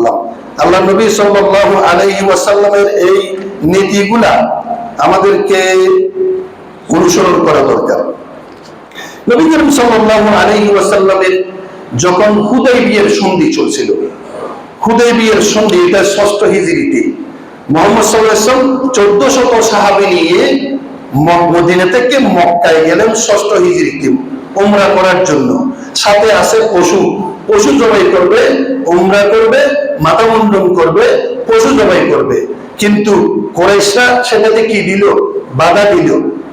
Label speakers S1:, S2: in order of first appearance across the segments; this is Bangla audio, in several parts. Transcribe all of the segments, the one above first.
S1: বললাম, আল্লাহ নবী সাল্লাল্লাহু আলাইহি ওয়াসাল্লামের এই নীতিগুলা আমাদেরকে অনুসরণ করা দরকার। নবী করিম সাল্লাল্লাহু আলাইহি ওয়াসাল্লামের যখন হুদাইবিয়ার সন্ধি চলছিল, হুদাইবিয়ার সন্ধি, এটা 6ষ্ঠ হিজরিতে, মুহাম্মদ সাল্লাল্লাহু আলাইহি ওয়াসাল্লাম 1400 সাহাবী নিয়ে মদিনা থেকে মক্কায় গেলেন 6ষ্ঠ হিজরিতে উমরা করার জন্য। সাথে আছে পশু জবাই করবে, উমরা করবে, মাথা মুন্ডন করবে, পশু জবাই করবে। কিন্তু কুরাইশরা সেটাতে কি দিল? বাধা দিল।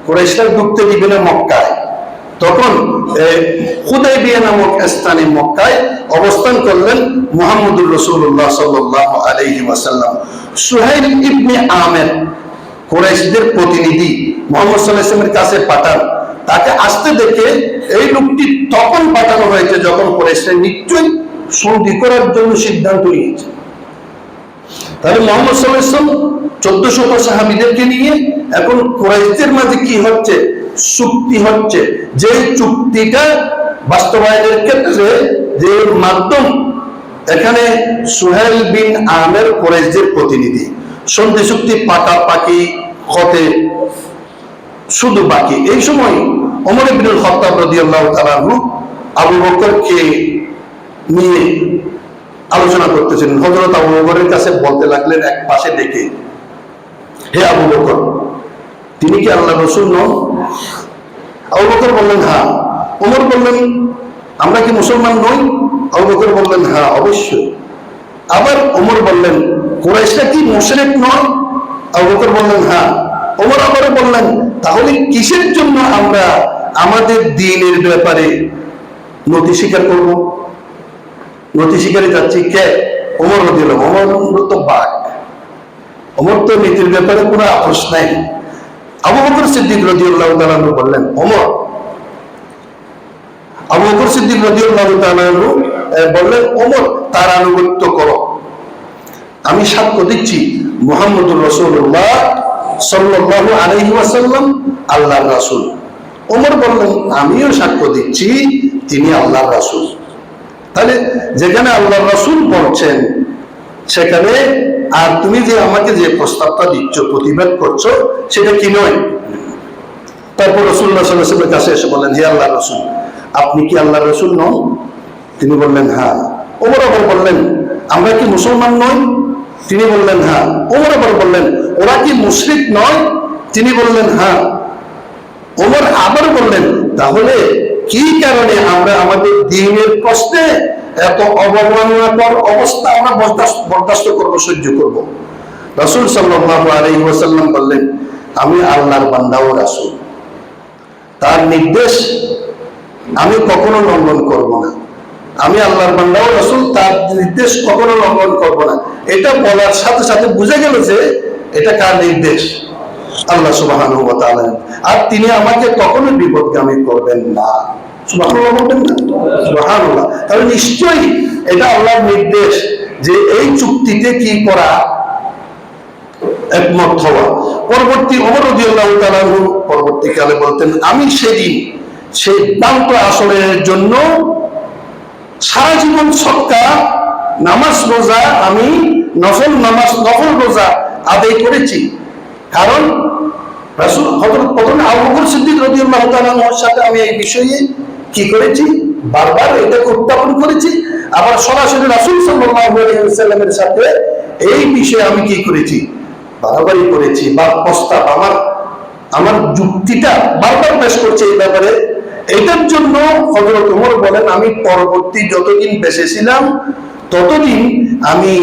S1: কুরাইশরা ঢুকতে দিবে না মক্কায়। তখন হুদাইবিয়া নামক স্থানে মক্কায় অবস্থান করলেন মুহাম্মদুর রাসূলুল্লাহ সাল্লাল্লাহু আলাইহি ওয়াসাল্লাম। সুহাইল ইবনে আমের কুরাইশদের প্রতিনিধি মুহাম্মদ সাল্লাল্লাহু আলাইহি ওয়াসাল্লামের কাছে পাঠান। তাকে আসতে দেখে এই লোকটি তখন পাঠানো হয়েছে যখন কুরাইশরা নিশ্চয়ই সন্ধি করার জন্য সিদ্ধান্ত নিয়েছে। তাহলে মুহাম্মদ সাল্লাল্লাহু আলাইহি ওয়াসাল্লাম 1400 সাহাবীদেরকে নিয়ে এখন কুরাইশদের মাঝে কি হচ্ছে? চুক্তি হচ্ছে। যে চুক্তিটা বাস্তবায়নের ক্ষেত্রে যে মাধ্যম, এখানে সুহাইল বিন আমের কুরাইশদের প্রতিনিধি, সন্ধি চুক্তি পাকাপাকি হতে শুধু বাকি। এই সময় ওমর ইবনুল খাত্তাব রাদিয়াল্লাহু তাআলা আনহু আবু বকরকে নিয়ে আলোচনা করতেছিলেন। হযরত আবু বকরের কাছে বলতে লাগলেন এক পাশে ডেকে, হে আবু বকর, তিনি কি আল্লাহর রাসূল নন? আবু বকর বললেন হ্যাঁ। ওমর বললেন, আমরা কি মুসলমান নই? আবু বকর বললেন হ্যাঁ অবশ্যই। আবার ওমর বললেন, কুরাইশরা কি মুশরিক নয়? আবু বকর বললেন হ্যাঁ। ওমর আবারও বললেন, তাহলে কিসের জন্য আমরা আমাদের দ্বীনের ব্যাপারে নতি স্বীকার করব? নতি স্বীকারে যাচ্ছি কে? ওমর রাদিয়াল্লাহু আনহু। ওমর তো বাঘ, ওমর তো নীতির ব্যাপারে কোনো আপোষ নাই। আবু বকর সিদ্দিক রাদিয়াল্লাহু তাআলা বললেন, ওমর, আবু বকর সিদ্দিক রাদিয়াল্লাহু তাআলা বললেন, ওমর, তার আনুগত্য করো। আমি সাক্ষ্য দিচ্ছি মুহাম্মদুর রাসূলুল্লাহ সাল্লাল্লাহু আলাইহি ওয়াসাল্লাম আল্লাহর রাসূল। ওমর বললেন, আমিও সাক্ষ্য দিচ্ছি তিনি আল্লাহর রাসূল। তাহলে যেখানে আল্লাহর রাসূল বলছেন সেখানে আর তুমি যে আমাকে যে প্রস্তাবটা দিচ্ছ, প্রতিবাদ করছো, সেটা কি নয়? তারপর রাসূলুল্লাহ সাল্লাল্লাহু আলাইহি ওয়াসাল্লামের কাছে এসে বললেন, হে আল্লাহর রাসূল, আপনি কি আল্লাহর রাসূল নন? তিনি বললেন হ্যাঁ। ওমর আবার বললেন, আমরা কি মুসলমান নই? তিনি বললেন হ্যাঁ। ওমর আবার বললেন, ওরা কি মুশরিক নয়? তিনি বললেন হ্যাঁ। ওমর আবার বললেন, তাহলে কি কারণে আমরা আমাদের দ্বীনের প্রশ্নে এত অবমাননাকর অবস্থা আমরা বরদাস্ত করব, সহ্য করব? রাসূল সাল্লাল্লাহু আলাইহি ওয়াসাল্লাম বললেন, আমি আল্লাহর বান্দা ও রাসূল, তার নির্দেশ আমি কখনো লঙ্ঘন করব না। আমি আল্লাহর বান্দা ও রাসূল, তার নির্দেশ কখনো লঙ্ঘন করব না। এটা বলার সাথে সাথে বুঝে গেল যে এটা কার নির্দেশ? আল্লাহ সুবহানাহু ওয়া তাআলা। আর তিনি আমাকে কখনো বিপদগামী করবেন না। সুবহানাল্লাহ বলবেন না? সুবহানাল্লাহ। তাহলে নিশ্চয়ই এটা আল্লাহর নির্দেশ যে এই চুক্তিতে কি করা, একমত হওয়া। পরবর্তী ওমর রাদিয়াল্লাহু তাআলা পরবর্তীকালে বলতেন, আমি সেদিন সেই সিদ্ধান্ত আসলের জন্য সারা জীবন সদকা, নামাজ, রোজা, আমি নফল নামাজ, নফল রোজা আদায় করেছি। কারণ রাসূল হযরত প্রথমে আবু বকর সিদ্দিক রাদিয়াল্লাহু তাআলা এর সাথে আমি এই বিষয়ে কি করেছি, বারবার এটাকে উত্থাপন করেছি। আবার সরাসরি রাসূল সাল্লাল্লাহু আলাইহি ওয়াসাল্লামের সাথে এই বিষয়ে আমি কি করেছি, বারবারই করেছি। বা প্রস্তাব আমার যুক্তিটা বারবার পেশ করছে এই ব্যাপারে। এটার জন্য হযরত ওমর বলেন, আমি পরবর্তী যতদিন বেঁচে ছিলাম ততদিন আমি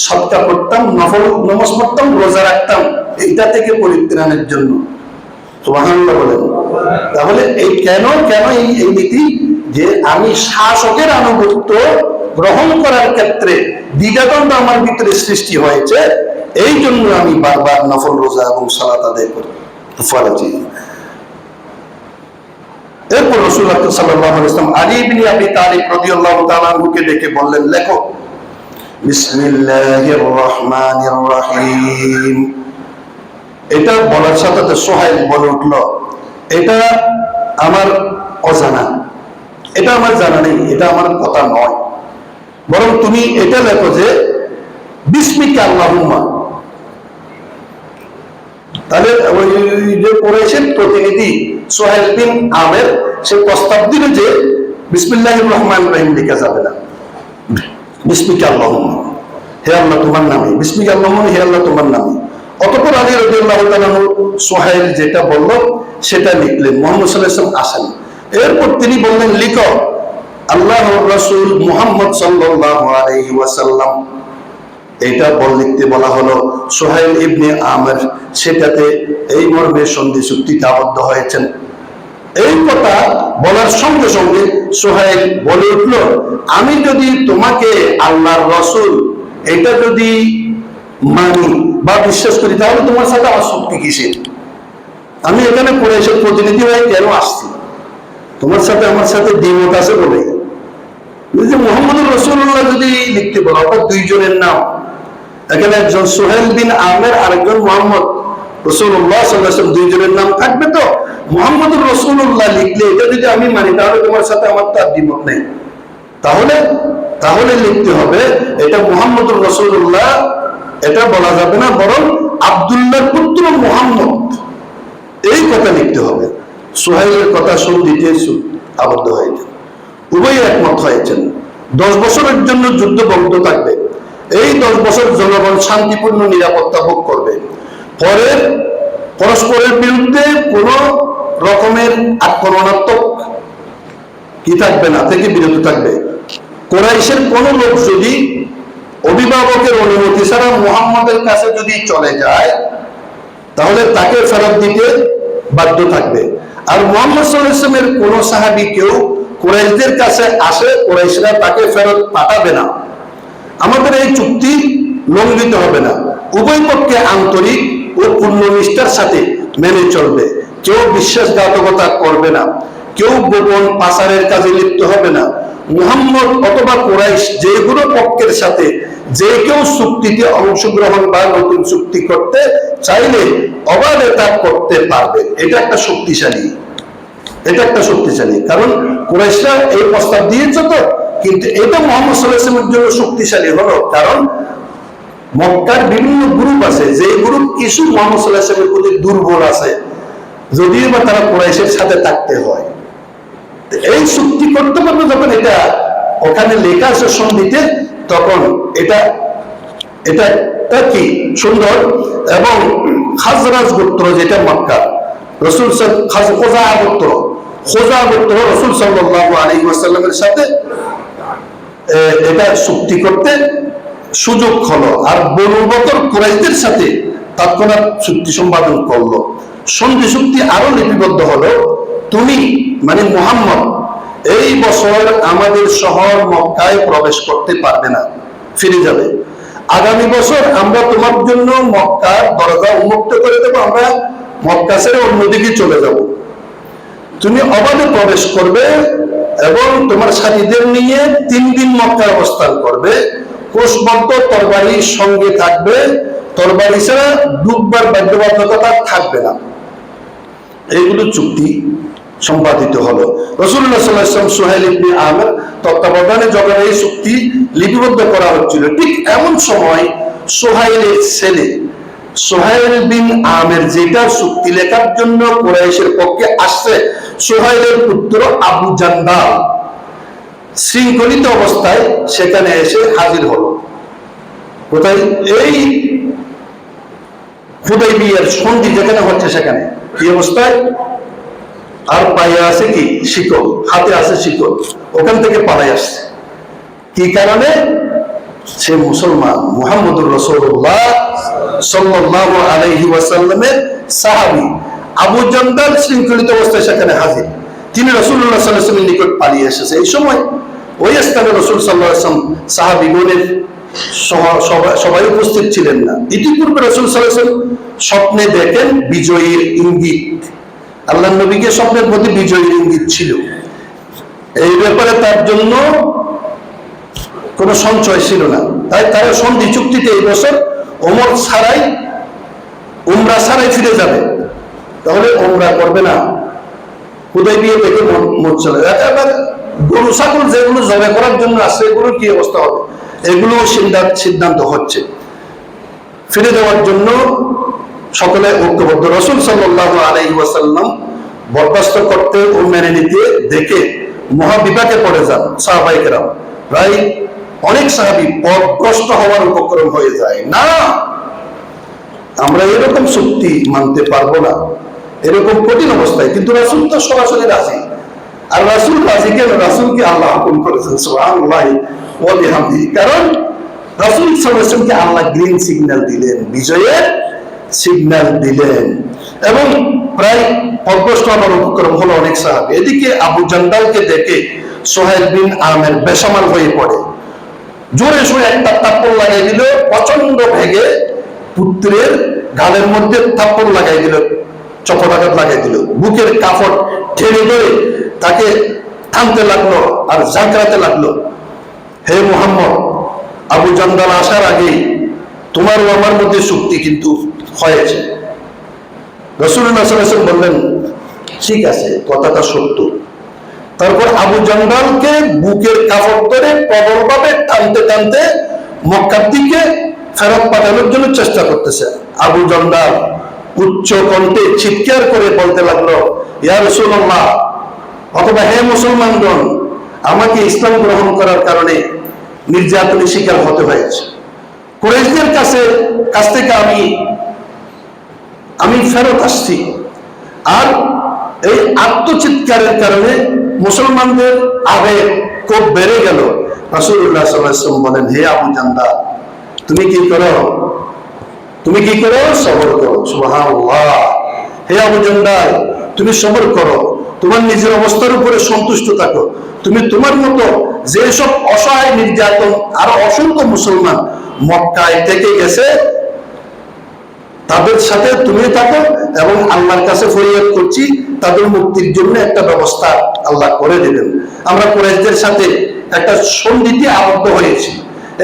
S1: সদকা করতাম, নফল নামাজ পড়তাম, রোজা রাখতাম, এইটা থেকে পরিত্রাণের জন্য। সুবহানাল্লাহ বলেন। তাহলে এই কেন এই নীতি, যে আমি শাসকের আনুগত্য গ্রহণ করার ক্ষেত্রে দ্বিধাদ্বন্দ্ব আমার ভিতরে সৃষ্টি হয়েছে, এই জন্য আমি বারবার নফল রোজা এবং সালাত আদায় করি, ফরজ। এরপর রাসূলুল্লাহ সাল্লাল্লাহু আলাইহি ওয়াসাল্লাম আলী ইবনে আবি তালিব রাদিয়াল্লাহু তাআলা আনহুকে ডেকে বললেন, লেখো বিসমিল্লাহির রহমানির রহিম। এটা বলার সাথে সাথে সুহাইল বলে উঠল, এটা আমার অজানা, এটা আমার জানা নেই, এটা আমার কথা নয়, বরং তুমি এটা লেখো যে বিসমিকা আল্লাহুম্মা। তাহলে ওই যে কুরাইশের প্রতিনিধি সোহেল বিন আমের সে প্রস্তাব দিল যে বিসমিল্লাহির রহমানির রহিম লেখা যাবে না, বিসমিকা আল্লাহুম্মা, হে আল্লাহ তোমার নামে, বিসমিকা আল্লাহুম্মা, হে আল্লাহ তোমার নামে। অতঃপর আলী রাদিয়াল্লাহু তাআলা সোহেল যেটা বলল সেটা লিখলেন, মুহাম্মদ সাল্লাল্লাহু আলাইহি ওয়াসাল্লাম আসেন। এরপর তিনি বললেন লিখো আল্লাহর রাসূল মুহাম্মদ সাল্লাল্লাহু আলাইহি ওয়াসাল্লাম। এটা লিখতে বলা হলো। সোহেল ইবনে আমের সেটাতে এই মর্মে সন্ধি চুক্তিতে আবদ্ধ হয়েছেন। এই কথা বলার সঙ্গে সঙ্গে সোহেল বলে উঠল, আমি যদি তোমাকে আল্লাহর রাসূল এটা যদি মানি বা বিশ্বাস করি তাহলে তোমার সাথে আমার শক্তি কিসের? আমি এখানে কুরাইশের প্রতিনিধি হয়ে কেন আসছি? তোমার সাথে আমার সাথে দ্বিমত আছে বলে। যে মুহাম্মদুর রাসূলুল্লাহ যদি লিখতে বলো, অর্থাৎ দুইজনের নাম, এখানে একজন সোহেল বিন আমের আরেকজন মুহাম্মদ রাসূলুল্লাহ সাল্লাল্লাহু আলাইহি ওয়াসাল্লাম, দুইজনের নাম থাকবে। তো মুহাম্মদুর রাসূলুল্লাহ লিখলে এটা যদি আমি মানি তাহলে তোমার সাথে আমার তো আর দ্বিমত নেই। তাহলে লিখতে হবে এটা মুহাম্মদুর রাসূলুল্লাহ, এটা বলা যাবে না, বরং আব্দুল্লাহর পুত্র মুহাম্মদ, এই কথা লিখতে হবে। সোহেলের কথা সন্ধিতে আবদ্ধ হয়েছে, উভয় একমত হয়েছেন। 10 বছরের জন্য যুদ্ধ বন্ধ থাকবে। এই 10 বছর জনগণ শান্তিপূর্ণ নিরাপত্তা ভোগ করবে। পরে পরস্পরের বিরুদ্ধে কোন রকমের আক্রমণাত্মক কি থাকবে না, থেকে বিরত থাকবে। কুরাইশের কোন লোক যদি অভিভাবকের অনুমতি ছাড়া মুহাম্মদের কাছে যদি চলে যায় তাহলে তাকে ফেরত দিতে বাধ্য থাকবে। আর মুহাম্মদ সাল্লাল্লাহু আলাইহি ওয়াসাল্লামের কোন সাহাবী কেউ কুরাইশদের কাছে আসে, কুরাইশরা তাকে ফেরত পাঠাবে না। আমাদের এই চুক্তি লঙ্ঘিত হবে না। উভয় পক্ষে আন্তরিক ও পূর্ণ নিষ্ঠার সাথে মেনে চলবে। কেউ বিশ্বাসঘাতকতা করবে না, কেউ গোপন পাচারের কাজে লিপ্ত হবে না। মুহাম্মদ অথবা কুরাইশ যে কোনো পক্ষের সাথে যে কেউ চুক্তিতে অংশগ্রহণ বা নতুন চুক্তি করতে চাইলে অবাধে তা করতে পারবে। এটা একটা শক্তিশালী, কারণ কুরাইশরা এই প্রস্তাব দিয়েছে তো, কিন্তু এটা মুহাম্মদ সাল্লাল্লাহু আলাইহি ওয়াসাল্লামের জন্য শক্তিশালী হলো কারণ মক্কার বিভিন্ন গ্রুপ আছে, যে গ্রুপ কিছু মুহাম্মদ সাল্লাল্লাহু আলাইহি ওয়াসাল্লামের প্রতি দুর্বল আছে, যদিও বা তারা কুরাইশের সাথে থাকতে হয়। এই চুক্তি করতে পারবে যখন এটা ওখানে লেখা আছে সন্ধিতে, তখন এটা কি সুন্দর। এবং খাজরাজ গোত্র যেটা মক্কা, রাসূল খোজা গোত্র রাসূল সাল্লাল্লাহু আলাইহি ওয়াসাল্লামের সাথে এটা চুক্তি করতে সুযোগ হলো। আর বনু বকর কুরাইশদের সাথে তৎক্ষণাৎ চুক্তি সম্পাদন করলো। সন্ধি চুক্তি আরো লিপিবদ্ধ হলো, তুমি মানে মুহাম্মদ এই বছর আমাদের শহর মক্কায় প্রবেশ করতে পারবে না, ফিরে যাবে। আগামী বছর আমরা তোমার জন্য মক্কার দরজা উন্মুক্ত করে দেবো, আমরা মক্কা ছেড়ে অন্যদিকে চলে যাব। তুমি অবাধে প্রবেশ করবে এবং তোমার সাথীদের নিয়ে 3 দিন মক্কায় অবস্থান করবে। কোষবদ্ধ তরবারির সঙ্গে থাকবে, তরবারি ছাড়া ডুববার বাধ্যবাধকতা থাকবে না। এইগুলো চুক্তি সম্পাদিত হলো। রাসূলুল্লাহ সাল্লাল্লাহু আলাইহি ওয়াসাল্লাম সোহেল ইবনে আমের তত্ত্বাবধানে যখন এই চুক্তি লিপিবদ্ধ করা হচ্ছিল, ঠিক এমন সময় সোহেলের ছেলে সোহেল বিন আমের যেটা চুক্তি লেখার জন্য কুরাইশের পক্ষে আসছে, সোহেলের পুত্র আবু জান্দাল শৃঙ্খলিত অবস্থায় সেখানে এসে হাজির হলো। কোথায়? এই হুদাইবিয়ার সন্ধি যেখানে হচ্ছে সেখানে। কি অবস্থায়? আর পায়ে আছে কি শিকল, হাতে আছে শিকল, ওখান থেকে পালাই আসছে। কি কারণে? সে মুসলমান, মুহাম্মদুর রাসূলুল্লাহ সাল্লাল্লাহু আলাইহি ওয়াসাল্লামের সাহাবী। আবু জান্দাল শৃঙ্খলিত অবস্থায় সেখানে হাজির। তিনি রাসূলুল্লাহ সাল্লাল্লাহু আলাইহি ওয়াসাল্লামের নিকট পালিয়ে এসেছে। এই সময় ওই স্থানে রাসূল সাল্লাল্লাহু আলাইহি ওয়াসাল্লাম সাহাবীগণের সবাই উপস্থিত ছিলেন না। ইতিপূর্বে রাসূল সাল্লাল্লাহু আলাইহি ওয়াসাল্লাম স্বপ্নে দেখেন বিজয়ীর ইঙ্গিত। আল্লাহর নবীকে স্বপ্নের মধ্যে বিজয়ীর ইঙ্গিত ছিল। এই ব্যাপারে তার জন্য কোনো সঞ্চয় ছিল না। তাই তারা সন্ধি চুক্তিতে এই বছর ওমর ছাড়াই, উমরা ছাড়াই ফিরে যাবে। তাহলে উমরা করবে না, হুদাইবিয়া থেকে মত চলে। এবার গরু ছাগল যেগুলো জবাই করার জন্য আসছে, এগুলোর কি অবস্থা হবে? এগুলো সিদ্ধান্ত হচ্ছে। ফিরে দেওয়ার জন্য সকলে ঐক্যবদ্ধ। রাসূল সাল্লাল্লাহু আলাইহি ওয়াসাল্লাম বরদাস্ত করতে ও মেনে নিতে দেখে মহাবিপাকে পড়ে যান সাহাবায়ে কেরাম। প্রায় অনেক সাহাবী পথভ্রষ্ট হওয়ার উপক্রম হয়ে যায়। না, আমরা এরকম চুক্তি মানতে পারবো না, এরকম কঠিন অবস্থায়। কিন্তু রাসূল তো সরাসরি রাজি। আর রাসূল রাজি কেন? রাসূলকে আল্লাহ হুকুম করেছেন, সুবহানাল্লাহ ওয়া বিহামদিহি। কারণ রাসূল সাল্লাল্লাহু আলাইহি ওয়াসাল্লামকে আল্লাহ গ্রিন সিগন্যাল দিলেন, বিজয়ের সিগন্যাল দিলেন, এবং প্রায় পথভ্রষ্ট হওয়ার উপক্রম হলো অনেক সাহাবী। এদিকে আবু জান্দালকে দেখে সুহাইল বিন আমের বেসামাল হয়ে পড়ে, জোরে সোরে একটা থাপ্পড় লাগাই দিল, প্রচন্ড ভেগে পুত্রের গালের মধ্যে থাপ্পড় লাগাই দিল, চপটাঘাত লাগাই দিল, বুকের কাপড় ঠেলে ধরে তাকে টানতে লাগলো আর জাগরাতে লাগলো, হে মুহাম্মদ, আবু জান্দাল আসার আগেই তোমার ও আমার মধ্যে চুক্তি কিন্তু হয়েছে। রাসূলুল্লাহ সাল্লাল্লাহু আলাইহি ওয়াসাল্লাম বললেন, ঠিক আছে, কথাটা সত্য। তারপর আবু জান্দালকে বুকের কাপড় ধরে প্রবলভাবে টানতে টানতে মক্কার দিকে ফেরত পাঠানোর জন্য চেষ্টা করতেছে। আবু জান্দাল উচ্চ কণ্ঠে চিৎকার করে বলতে লাগলো, ইয়া রাসূলুল্লাহ, অথবা হে মুসলমানগণ, আমাকে ইসলাম গ্রহণ করার কারণে নির্যাতনের শিকার হতে হয়েছে। কুরাইশদের কাছ থেকে আমি ফেরত আসছি। আর এই আত্মচিৎকারের কারণে মুসলমানদের আবেগ খুব বেড়ে গেল। রাসূলুল্লাহ সাল্লাল্লাহু আলাইহি ওয়াসাল্লাম বলেন, হে আবু জান্দাল, তুমি কি করো? সবর করো। সুবহানাল্লাহ। হে আবু জান্দাল, তুমি সবর করো, তোমার নিজের অবস্থার উপরে সন্তুষ্ট থাকো। তুমি তোমার মতো যেসব অসহায় নির্যাতন আরো অসংখ্য মুসলমান মক্কায় থেকে গেছে তাদের সাথে তুমি থাকো, এবং আল্লাহর কাছে ফরিয়াদ করছি তাদের মুক্তির জন্য একটা ব্যবস্থা আল্লাহ করে দেবেন। আমরা কুরাইশদের সাথে একটা সন্ধিতে আবদ্ধ হয়েছি,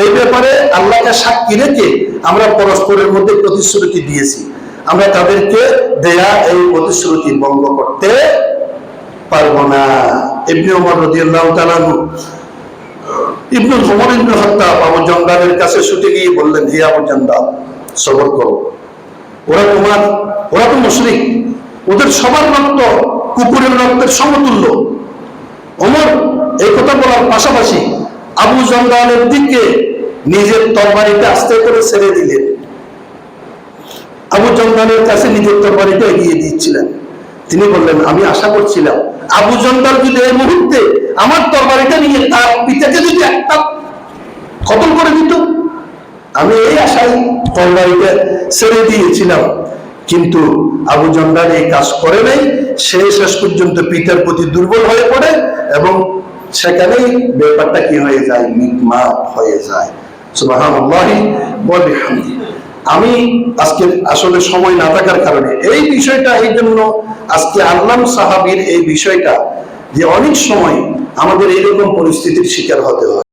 S1: এই ব্যাপারে আল্লাহকে সাক্ষী রেখে আমরা পরস্পরের মধ্যে প্রতিশ্রুতি দিয়েছি, আমরা তাদেরকে দেয়া এই প্রতিশ্রুতি ভঙ্গ করতে পারবো না। ইবনে ওমর রাদিয়াল্লাহু তাআলা ইবনে ওমর ইবনে খাত্তাব আবু জান্দালের কাছে ছুটে গিয়ে বললেন, হে আবু জান্দাল, সবর করো, ওরা তো মুশরিক, ওদের সবার রক্ত কুকুরের রক্তের সমতুল্য। ওমর এই কথা বলার পাশাপাশি আবু জান্দালের দিকে নিজের তরবারিটা আস্তে করে ছেড়ে দিলেন। আবু জান্দালের কাছে নিজের তরবারিটা এগিয়ে দিচ্ছিলেন। তিনি বললেন, আমি আশা করছিলাম আবু জান্দাল যদি এই মুহূর্তে আমার তরবারিটা নিয়ে তার পিতাকে যদি একটা কতল করে দিত, আমি এই আশায় তরবারিটা ছেড়ে দিয়েছিলাম। কিন্তু আবু জান্দাল এই কাজ করে নাই। সে শেষ পর্যন্ত পিতার প্রতি দুর্বল হয়ে পড়ে এবং সেখানেই ব্যাপারটা কি হয়ে যায়, মিটমাট হয়ে যায়। সুবহানাল্লাহি ওয়া বিহামদিহি। আমি আজকে আসলে সময় না থাকার কারণে এই বিষয়টা, এই জন্য আজকে আল্লাম সাহাবীর এই বিষয়টা, যে অনেক সময় আমাদের এইরকম পরিস্থিতির শিকার হতে হয়।